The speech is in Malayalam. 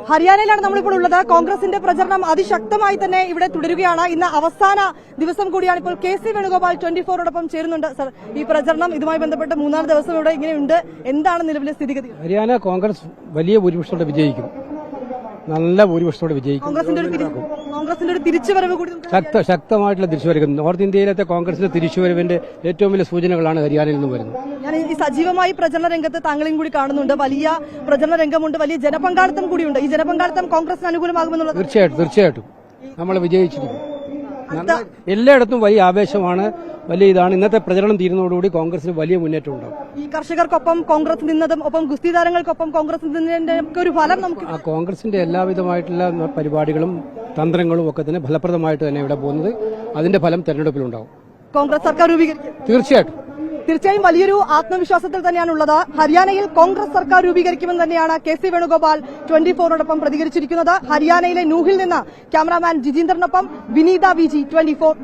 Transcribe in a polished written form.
ഹരിയാനയിലാണ് നമ്മളിപ്പോൾ ഉള്ളത്. കോൺഗ്രസിന്റെ പ്രചരണം അതിശക്തമായി തന്നെ ഇവിടെ തുടരുകയാണ്. ഇന്ന് അവസാന ദിവസം കൂടിയാണ്. ഇപ്പോൾ കെ സി വേണുഗോപാൽ 24 ചേരുന്നുണ്ട്. സർ, ഈ പ്രചരണം ഇതുമായി ബന്ധപ്പെട്ട് മൂന്നാം ദിവസം ഇവിടെ ഇങ്ങനെയുണ്ട്. എന്താണ് നിലവിലെ സ്ഥിതിഗതി? ഹരിയാന കോൺഗ്രസ് വലിയ ഭൂരിപക്ഷത്തോടെ വിജയിക്കും, നല്ല ഭൂരിപക്ഷത്തോടെ വിജയിക്കും. കോൺഗ്രസിന്റെ ഒരു തിരിച്ചുവരവ് കൂടി ശക്തമായിട്ടുള്ള തിരിച്ചുവരവ്. നോർത്ത് ഇന്ത്യയിലത്തെ കോൺഗ്രസിന്റെ തിരിച്ചുവരവിന്റെ ഏറ്റവും വലിയ സൂചനകളാണ് ഹരിയാനയിൽ നിന്ന് വരുന്നത്. ഞാൻ ഈ സജീവമായി പ്രചരണ രംഗത്ത് താങ്കളെയും കൂടി കാണുന്നുണ്ട്. വലിയ പ്രചരണ രംഗമുണ്ട്, വലിയ ജനപങ്കാളിത്തം കൂടിയുണ്ട്. ഈ ജനപങ്കാളിത്തം കോൺഗ്രസിന് അനുകൂലമാകുമെന്നുള്ളത് തീർച്ചയായിട്ടും നമ്മൾ വിജയിച്ചിരിക്കും. എല്ലായിടത്തും വലിയ ആവേശമാണ്, വലിയ ഇതാണ്. ഇന്നത്തെ പ്രചരണം തീരുന്നതോടുകൂടി കോൺഗ്രസിന് വലിയ മുന്നേറ്റം ഉണ്ടാവും. ഈ കർഷകർക്കൊപ്പം കോൺഗ്രസ് നിന്നതും ഒപ്പം ഗുസ്തി താരങ്ങൾക്കൊപ്പം കോൺഗ്രസ് നിന്നതിന്റെ ഒക്കെ ഒരു ഫലം നമുക്ക് കോൺഗ്രസിന്റെ എല്ലാവിധമായിട്ടുള്ള പരിപാടികളും തന്ത്രങ്ങളും ഒക്കെ തന്നെ ഫലപ്രദമായിട്ട് തന്നെ ഇവിടെ പോകുന്നത്. അതിന്റെ ഫലം തെരഞ്ഞെടുപ്പിലുണ്ടാവും. കോൺഗ്രസ് സർക്കാർ രൂപീകരിക്കും. തീർച്ചയായും വലിയൊരു ആത്മവിശ്വാസത്തിൽ തന്നെയാണുള്ളത്. ഹരിയാനയിൽ കോൺഗ്രസ് സർക്കാർ രൂപീകരിക്കുമെന്ന് തന്നെയാണ് കെ സി വേണുഗോപാൽ 24 പ്രതികരിച്ചിരിക്കുന്നത്. ഹരിയാനയിലെ നൂഹിൽ നിന്ന് ക്യാമറാമാൻ ജിജീന്ദറിനൊപ്പം വിനീത VG 24.